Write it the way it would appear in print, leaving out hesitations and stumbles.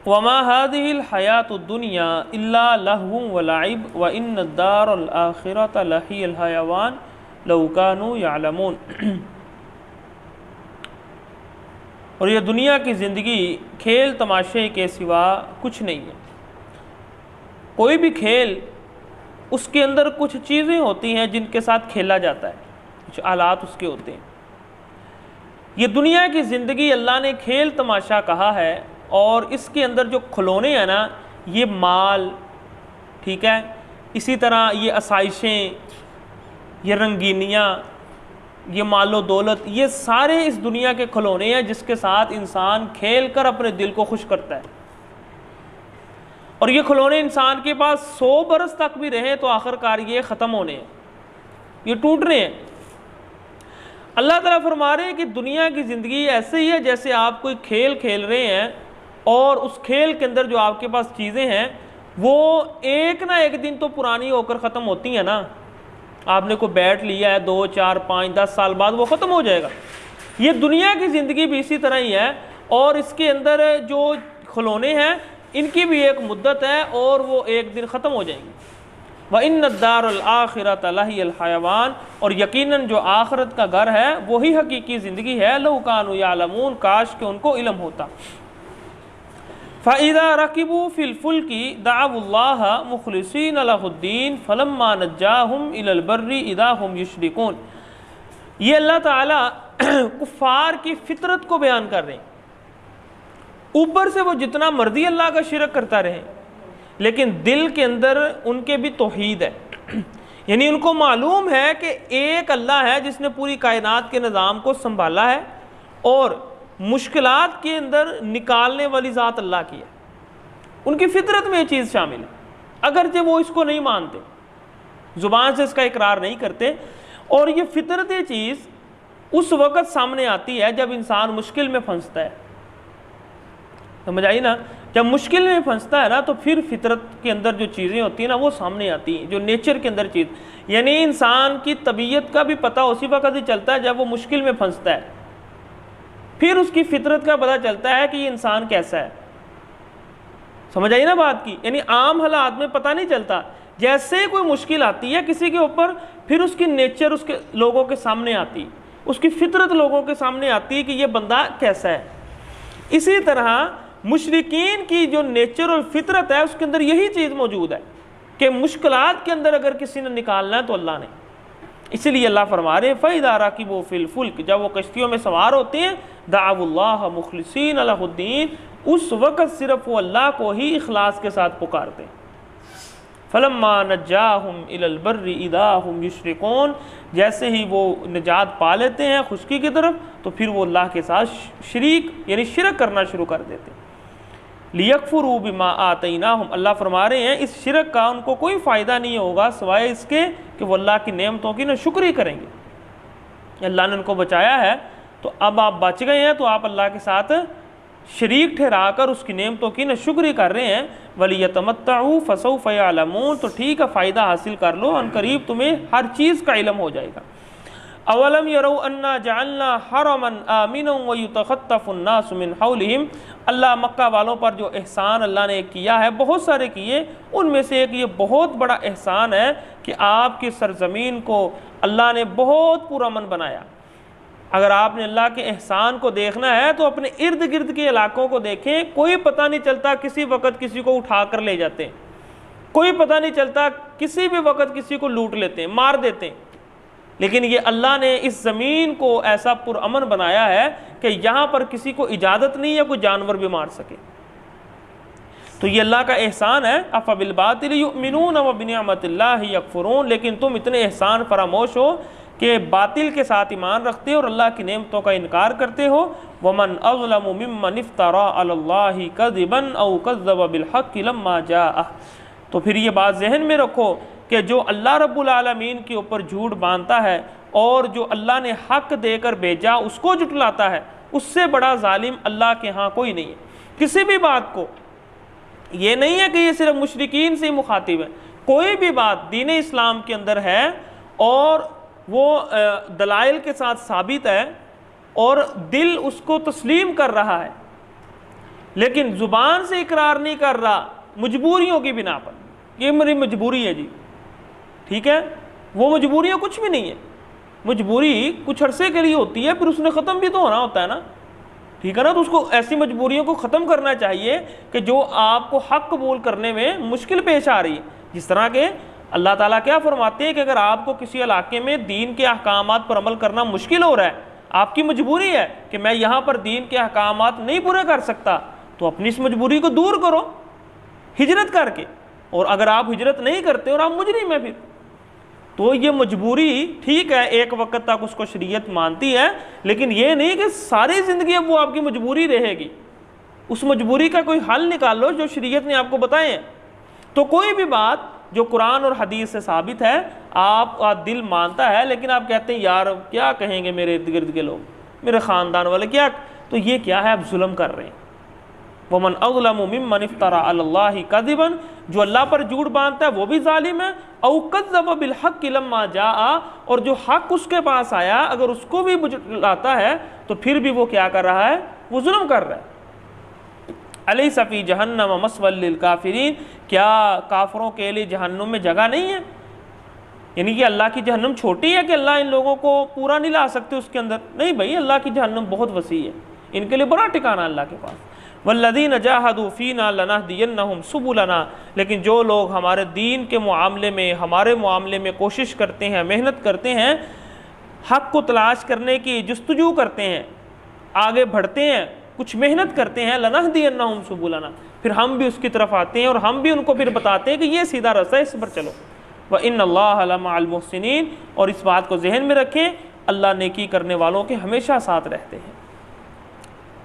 वमा हादिहिल हयातुद्दुनिया इल्ला लहवुन व लइब व इन्नद्दारल आखिरत लहियल हयवान लौ कानू यअलमून। और ये दुनिया की ज़िंदगी खेल तमाशे के सिवा कुछ नहीं है। कोई भी खेल, उसके अंदर कुछ चीज़ें होती हैं जिनके साथ खेला जाता है, कुछ आलात उसके होते हैं। ये दुनिया की ज़िंदगी अल्लाह ने खेल तमाशा कहा है, और इसके अंदर जो खिलौने हैं ना, ये माल, ठीक है, इसी तरह ये आसाइशें, ये रंगीनियाँ, ये मालो दौलत, ये सारे इस दुनिया के खिलौने हैं जिसके साथ इंसान खेल कर अपने दिल को खुश करता है। और ये खिलौने इंसान के पास 100 बरस तक भी रहे तो आखिरकार ये ख़त्म होने हैं, ये टूटने हैं। अल्लाह ताला फरमा रहे हैं कि दुनिया की ज़िंदगी ऐसे ही है जैसे आप कोई खेल खेल रहे हैं, और उस खेल के अंदर जो आपके पास चीज़ें हैं वो एक ना एक दिन तो पुरानी होकर ख़त्म होती हैं ना। आपने कोई बैट लिया है, 2, 4, 5, 10 साल बाद वो ख़त्म हो जाएगा। ये दुनिया की ज़िंदगी भी इसी तरह ही है, और इसके अंदर जो खिलौने हैं इनकी भी एक मुद्दत है और वो एक दिन ख़त्म हो जाएंगी। व इन्नद्दारल आखिरत लहियल हयवान, और यकीनन जो आखिरत का घर है वही हकीकी ज़िंदगी है। लौ कानू यअलमून, काश के उनको इल्म होता। फ़इज़ा रकिबू फ़िल फ़ुल्की दअवुल्लाह मुख़लिसीन लहुद्दीन फ़लम्मा नज्जाहुम इलल बर्रि इज़ा हुम युश्रिकून। ये अल्लाह ताला कुफ़ार की फ़ितरत को बयान कर रहे हैं। ऊपर से वो जितना मर्जी अल्लाह का शिरक करता रहे, लेकिन दिल के अंदर उनके भी तौहीद है। यानी उनको मालूम है कि एक अल्लाह है जिसने पूरी कायनात के निज़ाम को संभाला है, और मुश्किलात के अंदर निकालने वाली ज़ात अल्लाह की है। उनकी फितरत में ये चीज़ शामिल है, अगरचे वो इसको नहीं मानते, ज़ुबान से इसका इकरार नहीं करते। और ये फितरत ये चीज़ उस वक़्त सामने आती है जब इंसान मुश्किल में फंसता है। समझ आई ना? जब मुश्किल में फंसता है ना, तो फिर फितरत के अंदर जो चीज़ें होती हैं ना वो सामने आती हैं, जो नेचर के अंदर चीज़, यानी इंसान की तबीयत का भी पता उसी वक़्त ही चलता है जब वो मुश्किल में फंसता है। फिर उसकी फितरत का पता चलता है कि ये इंसान कैसा है। समझ आई ना बात की? यानी आम हालात में पता नहीं चलता, जैसे कोई मुश्किल आती है किसी के ऊपर, फिर उसकी नेचर उसके लोगों के सामने आती है, उसकी फितरत लोगों के सामने आती है कि ये बंदा कैसा है। इसी तरह मुशरिकीन की जो नेचर और फितरत है उसके अंदर यही चीज़ मौजूद है कि मुश्किलात के अंदर अगर किसी ने निकालना है तो अल्लाह ने। इसलिए अल्लाह फरमा रहे फ़इज़ा रकिबू फ़िल फ़ुल्क, जब वो कश्तियों में सवार होते हैं, दअवुल्लाह मुख़लिसीन लहुद्दीन, उस वक़्त सिर्फ वो अल्लाह को ही इखलास के साथ पुकारते हैं। फ़लम्मा नज्जाहुम इलल बर्रि इज़ा हुम युश्रिकून, जैसे ही वो निजात पा लेते हैं खुशकी की तरफ, तो फिर वो अल्लाह के साथ शरीक यानी शिरक करना शुरू कर देते हैं। लियकफुरू बिमा आतैनाहुम, अल्लाह फरमा रहे हैं इस शिरक का उनको कोई फ़ायदा नहीं होगा सिवाय इसके कि वो अल्लाह की नेमतों की नाशुक्री करेंगे। अल्लाह ने उनको बचाया है, तो अब आप बच गए हैं तो आप अल्लाह के साथ शरीक ठहरा कर उसकी नेमतों की नाशुक्री कर रहे हैं। वलियतमत्तऊ फसौफ यअलमून, तो ठीक है फ़ायदा हासिल कर लो, अनकरीब तुम्हें हर चीज़ का इल्म हो जाएगा। अवलम यरौ अन्ना जअलना हरमन आमिनन व युतखत्तफुन्नासु मिन हौलिहिम, अल्लाह मक्का वालों पर जो एहसान अल्लाह ने किया है, बहुत सारे किए, उनमें से एक ये बहुत बड़ा एहसान है कि आपकी सरजमीन को अल्लाह ने बहुत पुरअमन बनाया। अगर आपने अल्लाह के एहसान को देखना है तो अपने इर्द गिर्द के इलाकों को देखें, कोई पता नहीं चलता किसी वक़्त किसी को उठा कर ले जाते हैं, कोई पता नहीं चलता किसी भी वक़्त किसी को लूट लेते हैं, मार देते हैं। लेकिन ये अल्लाह ने इस ज़मीन को ऐसा पुरअमन बनाया है कि यहाँ पर किसी को इजाज़त नहीं है कोई जानवर भी मार सके। तो ये अल्लाह का एहसान है। अफ़बिल बातिल युमिनून व बिनिअमतिल्लाहि यकफुरून, लेकिन तुम इतने एहसान फरामोश हो कि बातिल के साथ ईमान रखते हो और अल्लाह की नेमतों का इनकार करते हो। वमन अज़लमु मिम्मन इफ्तरा अलल्लाहि कज़िबन औ कज़्ज़ब बिल हक़्क़ि लम्मा जाअह, तो फिर ये बात जहन में रखो कि जो अल्लाह रब्बुल आलमीन के ऊपर झूठ बांधता है और जो अल्लाह ने हक़ देकर भेजा उसको जुटलाता है, उससे बड़ा जालिम अल्लाह के यहाँ कोई नहीं है। किसी भी बात को, ये नहीं है कि ये सिर्फ मुशरिकीन से ही मुखातिब है, कोई भी बात दीन इस्लाम के अंदर है और वो दलाइल के साथ साबित है और दिल उसको तस्लीम कर रहा है, लेकिन ज़ुबान से इकरार नहीं कर रहा, मजबूरियों की बिना पर, ये मेरी मजबूरी है जी, ठीक है, वो मजबूरियाँ कुछ भी नहीं है। मजबूरी कुछ अरसे के लिए होती है, फिर उसने ख़त्म भी तो होना होता है ना, ठीक है ना। तो उसको ऐसी मजबूरियों को ख़त्म करना चाहिए कि जो आपको हक़ कबूल करने में मुश्किल पेश आ रही है। जिस तरह के अल्लाह ताला क्या फरमाते हैं कि अगर आपको किसी इलाके में दीन के अहकामात पर अमल करना मुश्किल हो रहा है, आपकी मजबूरी है कि मैं यहाँ पर दीन के अहकामात नहीं पूरे कर सकता, तो अपनी इस मजबूरी को दूर करो हिजरत करके। और अगर आप हिजरत नहीं करते और आप मुजरिम हैं, फिर तो ये मजबूरी ठीक है, एक वक्त तक उसको शरीयत मानती है, लेकिन ये नहीं कि सारी ज़िंदगी अब वो आपकी मजबूरी रहेगी। उस मजबूरी का कोई हल निकालो जो शरीयत ने आपको बताए हैं। तो कोई भी बात जो कुरान और हदीस से साबित है, आपका दिल मानता है, लेकिन आप कहते हैं यार क्या कहेंगे मेरे इर्द गिर्द के लोग, मेरे ख़ानदान वाले क्या, तो ये क्या है, आप जुल्म कर रहे हैं। वमन अज़लमु मिम्मन इफ्तरा अलल्लाहि कज़िबन, जो अल्लाह पर झूठ बांधता है वो भी जालिम है। औ कज़्ज़ब बिल हक़्क़ि लम्मा जाआ, और जो हक़ उसके पास आया अगर उसको भी बुझलाता है तो फिर भी वो क्या कर रहा है, वो जुल्म कर रहा है। अलैसा फ़ी जहन्नम मस्वल लिल काफ़िरीन, क्या काफिरों के लिए जहन्नुम में जगह नहीं है? यानी कि अल्लाह की जहन्नुम छोटी है कि अल्लाह इन लोगों को पूरा नहीं ला सकते उसके अंदर? नहीं भाई, अल्लाह की जहन्नुम बहुत वसी है, इनके लिए बड़ा ठिकाना अल्लाह के पास। वल्लज़ीन जाहदू फ़ीना लनहदियन्नहुम सुबुलना, लेकिन जो लोग हमारे दीन के मामले में, हमारे मामले में कोशिश करते हैं, मेहनत करते हैं, हक़ को तलाश करने की जुस्तजू करते हैं, आगे बढ़ते हैं, कुछ मेहनत करते हैं, लनहदियन्नहुम सुबुलना, फिर हम भी उसकी तरफ आते हैं और हम भी उनको फिर बताते हैं कि ये सीधा रास्ता है, इस पर चलो। व इन्नल्लाह लमअल मुहसिनीन, और इस बात को जहन में रखें, अल्लाह नेकी करने वालों के हमेशा साथ रहते हैं।